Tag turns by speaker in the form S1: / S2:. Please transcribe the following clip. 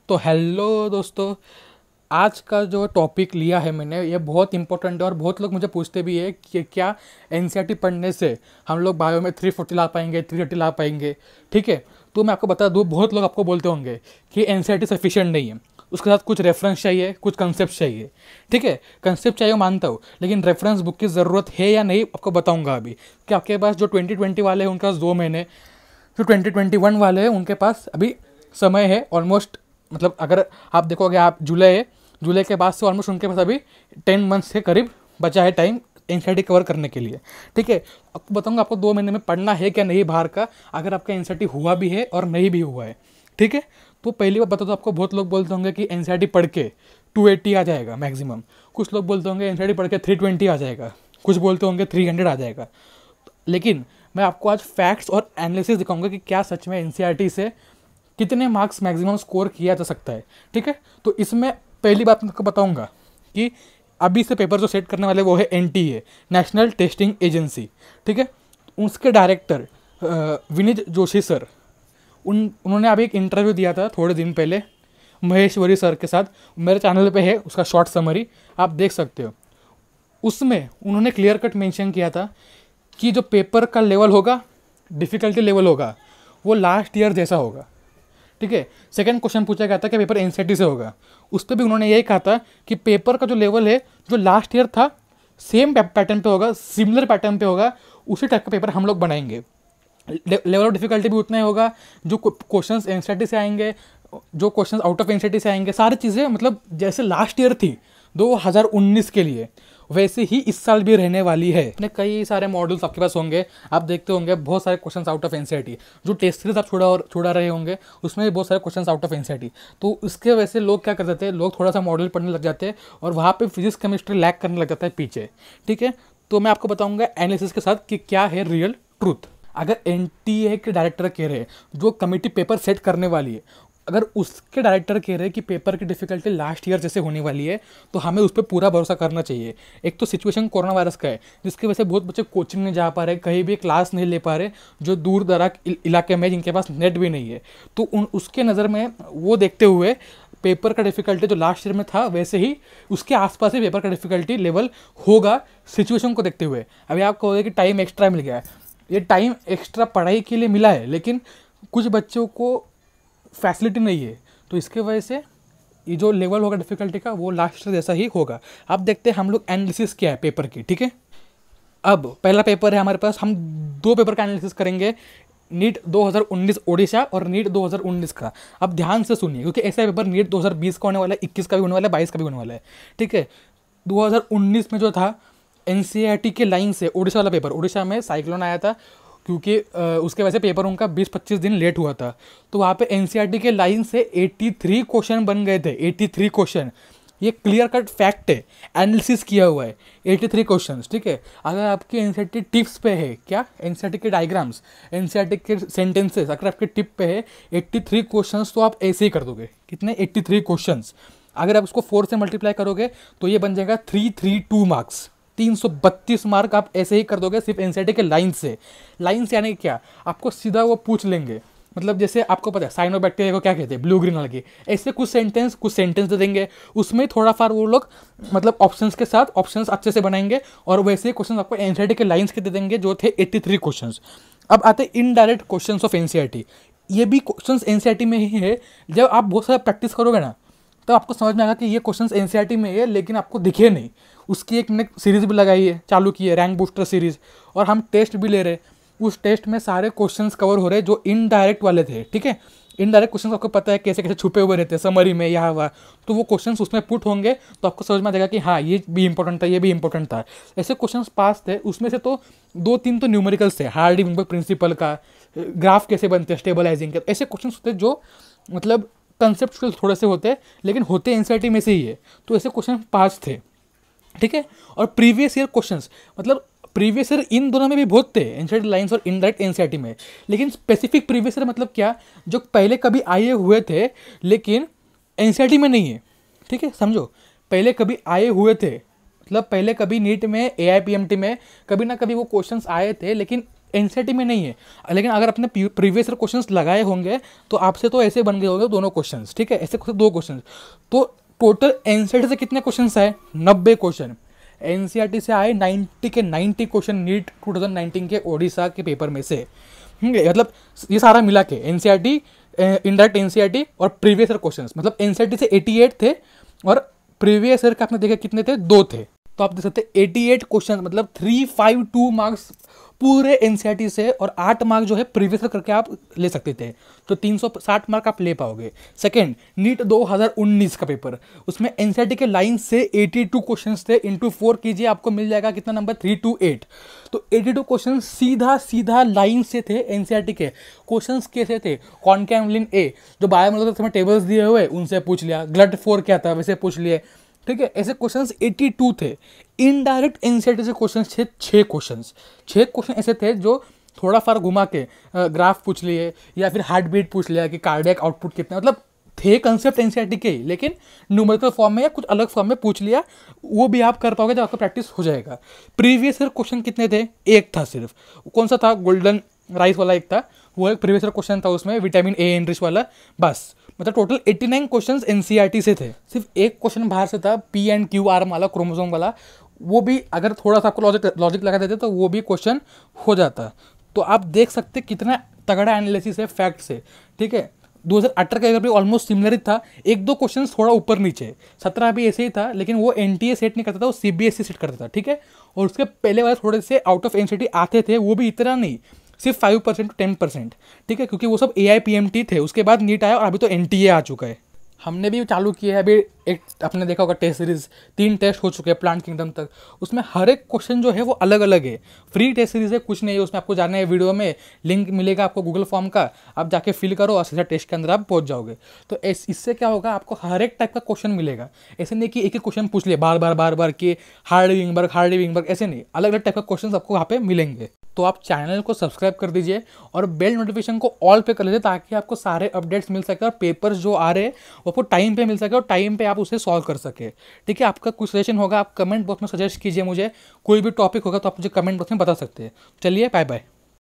S1: तो हेलो दोस्तों, आज का जो टॉपिक लिया है मैंने ये बहुत इंपॉर्टेंट है और बहुत लोग मुझे पूछते भी है कि क्या एनसीईआरटी पढ़ने से हम लोग बायो में 340 ला पाएंगे, 330 ला पाएंगे। ठीक है, तो मैं आपको बता दूँ, बहुत लोग आपको बोलते होंगे कि एनसीईआरटी सफिशिएंट नहीं है, उसके साथ कुछ रेफरेंस चाहिए, कुछ कंसेप्ट चाहिए। ठीक है, कंसेप्ट चाहिए मानता हूँ, लेकिन रेफरेंस बुक की ज़रूरत है या नहीं आपको बताऊँगा अभी। कि आपके पास जो 2020 वाले हैं उनके पास 2 महीने, जो 2021 वाले हैं उनके पास अभी समय है ऑलमोस्ट। मतलब अगर आप देखोगे, आप जुलाई है, जुलाई के बाद से ऑलमोस्ट उनके पास अभी 10 मंथ्स के करीब बचा है टाइम एनसीईआरटी कवर करने के लिए। ठीक है, आपको बताऊंगा आपको 2 महीने में पढ़ना है क्या नहीं बाहर का, अगर आपका एनसीईआरटी हुआ भी है और नहीं भी हुआ है। ठीक है, तो पहली बार बता दो, आपको बहुत लोग बोलते होंगे कि एनसीईआरटी पढ़ के 280 आ जाएगा मैक्सिमम, कुछ लोग बोलते होंगे एनसीईआरटी पढ़ के 320 आ जाएगा, कुछ बोलते होंगे 300 आ जाएगा। लेकिन मैं आपको आज फैक्ट्स और एनालिसिस दिखाऊंगा कि क्या सच में एनसीईआरटी से कितने मार्क्स मैक्सिमम स्कोर किया जा सकता है। ठीक है, तो इसमें पहली बात मैं आपको बताऊंगा कि अभी से पेपर जो सेट करने वाले वो है एनटीए, नेशनल टेस्टिंग एजेंसी। ठीक है, उसके डायरेक्टर विनीत जोशी सर, उन्होंने अभी एक इंटरव्यू दिया था थोड़े दिन पहले महेश्वरी सर के साथ। मेरे चैनल पे है उसका शॉर्ट समरी, आप देख सकते हो। उसमें उन्होंने क्लियर कट मेंशन किया था कि जो पेपर का लेवल होगा, डिफ़िकल्टी लेवल होगा, वो लास्ट ईयर जैसा होगा। ठीक है, सेकंड क्वेश्चन पूछा गया था कि पेपर एनसीईआरटी से होगा, उस पर भी उन्होंने यही कहा था कि पेपर का जो लेवल है जो लास्ट ईयर था सेम पैटर्न पे होगा, सिमिलर पैटर्न पे होगा, उसी टाइप का पेपर हम लोग बनाएंगे। लेवल ऑफ डिफिकल्टी भी उतना ही होगा, जो क्वेश्चंस एनसीईआरटी से आएंगे, जो क्वेश्चंस आउट ऑफ एनसीईआरटी से आएंगे, सारी चीज़ें मतलब जैसे लास्ट ईयर थी 2019 के लिए, वैसे ही इस साल भी रहने वाली है। अपने कई सारे मॉडल्स आपके पास होंगे, आप देखते होंगे बहुत सारे क्वेश्चंस आउट ऑफ एनसीईआरटी, जो टेस्ट सीरीज आप छोड़ा रहे होंगे उसमें भी बहुत सारे क्वेश्चंस आउट ऑफ एनसीईआरटी। तो इसके वजह से लोग क्या कर देते हैं, लोग थोड़ा सा मॉडल पढ़ने लग जाते हैं और वहाँ पे फिजिक्स केमिस्ट्री लैक करने लग जाता है पीछे। ठीक है, तो मैं आपको बताऊँगा एनालिसिस के साथ कि क्या है रियल ट्रूथ। अगर एनटीए के डायरेक्टर कह रहे हैं, जो कमेटी पेपर सेट करने वाली है, अगर उसके डायरेक्टर कह रहे हैं कि पेपर की डिफिकल्टी लास्ट ईयर जैसे होने वाली है, तो हमें उस पर पूरा भरोसा करना चाहिए। एक तो सिचुएशन कोरोना वायरस का है, जिसकी वजह से बहुत बच्चे कोचिंग नहीं जा पा रहे, कहीं भी क्लास नहीं ले पा रहे, जो दूर दराज इलाके में जिनके पास नेट भी नहीं है। तो उसके नज़र में वो देखते हुए पेपर का डिफिकल्टी जो लास्ट ईयर में था वैसे ही उसके आसपास ही पेपर का डिफिकल्टी लेवल होगा, सिचुएशन को देखते हुए। अभी आप कहोगे कि टाइम एक्स्ट्रा मिल गया है, ये टाइम एक्स्ट्रा पढ़ाई के लिए मिला है, लेकिन कुछ बच्चों को फैसिलिटी नहीं है, तो इसके वजह से ये जो लेवल होगा डिफिकल्टी का वो लास्ट जैसा ही होगा। अब देखते हैं हम लोग एनालिसिस क्या है पेपर की। ठीक है, अब पहला पेपर है हमारे पास, हम 2 पेपर का एनालिसिस करेंगे, नीट 2019 ओडिशा और नीट 2019 का। अब ध्यान से सुनिए, क्योंकि ऐसा पेपर नीट 2020 का होने वाला है, 21 का भी होने वाला है, 22 का भी होने वाला है। ठीक है, 2019 में जो था एनसीईआरटी के लाइन से उड़ीसा वाला पेपर, उड़ीसा में साइक्लोन आया था, क्योंकि उसके वजह से पेपर उनका 20-25 दिन लेट हुआ था, तो वहाँ पे एनसीईआरटी के लाइन से 83 क्वेश्चन बन गए थे। 83 क्वेश्चन, ये क्लियर कट फैक्ट है, एनालिसिस किया हुआ है। 83 क्वेश्चंस। ठीक है, अगर आपके एनसीईआरटी टिप्स पे है, क्या एनसीईआरटी के डायग्राम्स, एनसीईआरटी के सेंटेंसेस अगर आपके टिप पे है 83 क्वेश्चंस, तो आप ऐसे ही कर दोगे। कितने? 83 क्वेश्चंस। अगर आप उसको 4 से मल्टीप्लाई करोगे तो ये बन जाएगा 332 मार्क्स, 332 मार्क आप ऐसे ही कर दोगे सिर्फ एनसीईआरटी के लाइन से। लाइन से यानी क्या, आपको सीधा वो पूछ लेंगे, मतलब जैसे आपको पता है साइनोबैक्टीरिया को क्या कहते हैं, ब्लू ग्रीन अलगी, ऐसे कुछ सेंटेंस दे देंगे, उसमें थोड़ा फार वो लोग मतलब ऑप्शंस के साथ ऑप्शंस अच्छे से बनाएंगे, और वैसे ही क्वेश्चन आपको एनसीईआरटी के लाइन्स के दे देंगे जो थे 83 क्वेश्चंस। अब आते हैं इनडायरेक्ट क्वेश्चंस ऑफ एनसीईआरटी। ये भी क्वेश्चंस एनसीईआरटी में ही है। जब आप बहुत सारा प्रैक्टिस करोगे ना, तो आपको समझ में आएगा कि ये क्वेश्चंस एनसीईआरटी में है, लेकिन आपको दिखे नहीं। उसकी एक मैंने सीरीज भी लगाई है, चालू की है, रैंक बूस्टर सीरीज, और हम टेस्ट भी ले रहे। उस टेस्ट में सारे क्वेश्चंस कवर हो रहे जो इनडायरेक्ट वाले थे। ठीक है, इनडायरेक्ट क्वेश्चंस आपको पता है कैसे कैसे छुपे हुए रहते हैं समरी में, यहाँ हुआ, तो वो क्वेश्चंस उसमें पुट होंगे, तो आपको समझ में आ जाएगा कि हाँ ये भी इंपॉर्टेंट था, ये भी इंपॉर्टेंट था। ऐसे क्वेश्चंस पास थे, उसमें से तो 2-3 तो न्यूमेरिकल्स थे, हार्डी-विंगबर्ग प्रिंसिपल का, ग्राफ कैसे बनते हैं, स्टेबलाइजिंग के, ऐसे क्वेश्चंस होते जो मतलब कंसेप्चुअल थोड़े से होते हैं, लेकिन होते एनसीईआरटी में से ही है, तो ऐसे क्वेश्चन 5 थे। ठीक है, और प्रीवियस ईयर क्वेश्चंस, मतलब प्रीवियस ईयर इन दोनों में भी बहुत थे, एनसीईआरटी लाइंस और इनडायरेक्ट एनसीईआरटी में, लेकिन स्पेसिफिक प्रीवियस ईयर मतलब क्या, जो पहले कभी आए हुए थे लेकिन एनसीईआरटी में नहीं है। ठीक है, समझो, पहले कभी आए हुए थे, मतलब पहले कभी नीट में, एआईपीएमटी में कभी ना कभी वो क्वेश्चंस आए थे, लेकिन एनसीईआरटी में नहीं है। लेकिन अगर आपने प्रीवियस ईयर क्वेश्चंस लगाए होंगे तो आपसे तो ऐसे बन गए होंगे दोनों क्वेश्चंस, ठीक है, ऐसे 2 क्वेश्चंस। तो टोटल एनसीईआरटी से कितने क्वेश्चंस आए? 90 क्वेश्चन। एनसीईआरटी से आए 90 के 90 क्वेश्चन नीट 2019 के ओडिशा के पेपर में से। मतलब ये सारा मिला के एनसीईआरटी, इनडायरेक्ट एनसीईआरटी और प्रीवियस ईयर क्वेश्चंस, मतलब एनसीईआरटी से 88 थे और प्रीवियस ईयर का आपने देखा कितने थे? 2 थे। तो आप देख सकते हैं 88 क्वेश्चन मतलब 352 मार्क्स पूरे एनसीईआरटी से, और 8 मार्क जो है प्रीवियस ईयर करके आप ले सकते थे, तो 360 मार्क आप ले पाओगे। सेकंड, नीट 2019 का पेपर, उसमें एनसीईआरटी के लाइन से 82 क्वेश्चंस थे, इंटू 4 कीजिए आपको मिल जाएगा कितना नंबर? 328। तो 82 क्वेश्चन सीधा सीधा लाइन से थे एनसीईआरटी के। क्वेश्चंस कैसे थे? कॉन्कैव ए, जो बायोमोलेकुलर में टेबल्स दिए हुए उनसे पूछ लिया, ग्लट 4 क्या था वैसे पूछ लिए, ठीक है। ऐसे क्वेश्चंस 82 थे। इनडायरेक्ट एनसीईआरटी से क्वेश्चंस थे 6 क्वेश्चंस। 6 क्वेश्चन ऐसे थे जो थोड़ा फार घुमा के ग्राफ पूछ लिए या फिर हार्ट बीट पूछ लिया कि कार्डियक आउटपुट कितना, मतलब थे कंसेप्ट एनसीईआरटी के, लेकिन न्यूमेरिकल फॉर्म में या कुछ अलग फॉर्म में पूछ लिया। वो भी आप कर पाओगे जब आपका प्रैक्टिस हो जाएगा। प्रीवियस ईयर क्वेश्चन कितने थे? एक था सिर्फ। कौन सा था? गोल्डन राइस वाला एक था, वो एक प्रीवियस ईयर क्वेश्चन था, उसमें विटामिन ए एनरिच वाला, बस। मतलब टोटल 89 क्वेश्चंस एनसीईआरटी से थे। सिर्फ एक क्वेश्चन बाहर से था, पी एंड क्यू आर वाला, क्रोमोसोम वाला। वो भी अगर थोड़ा सा आपको लॉजिक लगा देते तो वो भी क्वेश्चन हो जाता। तो आप देख सकते कितना तगड़ा एनालिसिस है फैक्ट से, ठीक है। 2018 का पेपर भी ऑलमोस्ट सिमिलर ही था, 1-2 क्वेश्चन थोड़ा ऊपर नीचे। 17 भी ऐसे ही था, लेकिन वो एनटीए सेट नहीं करता था, वो सीबीएसई सेट करता था, ठीक है। और उसके पहले वाले थोड़े से आउट ऑफ एनसीईआरटी आते थे, वो भी इतना नहीं, सिर्फ 5% 10%, ठीक है, क्योंकि वो सब एआईपीएमटी थे। उसके बाद नीट आया और अभी तो एनटीए आ चुका है। हमने भी चालू किया है अभी, एक आपने देखा होगा टेस्ट सीरीज, 3 टेस्ट हो चुके हैं प्लांट किंगडम तक। उसमें हर एक क्वेश्चन जो है वो अलग अलग है। फ्री टेस्ट सीरीज है, कुछ नहीं है उसमें, आपको जाना है वीडियो में, लिंक मिलेगा आपको गूगल फॉर्म का, आप जाके फिल करो और सीधा टेस्ट के अंदर आप पहुंच जाओगे। तो इससे क्या होगा, आपको हर एक टाइप का क्वेश्चन मिलेगा। ऐसे नहीं कि एक ही क्वेश्चन पूछ लिया बार बार कि हार्डी विंगबर्ग, ऐसे नहीं, अलग अलग टाइप का क्वेश्चन आपको वहाँ पे मिलेंगे। तो आप चैनल को सब्सक्राइब कर दीजिए और बेल नोटिफिकेशन को ऑल पे कर लीजिए, ताकि आपको सारे अपडेट्स मिल सके और पेपर्स जो आ रहे हैं वो आपको टाइम पे मिल सके और टाइम पे आप उसे सॉल्व कर सके, ठीक है। आपका कुछ सजेशन होगा आप कमेंट बॉक्स में सजेस्ट कीजिए मुझे, कोई भी टॉपिक होगा तो आप मुझे कमेंट बॉक्स में बता सकते हैं। चलिए, बाय बाय।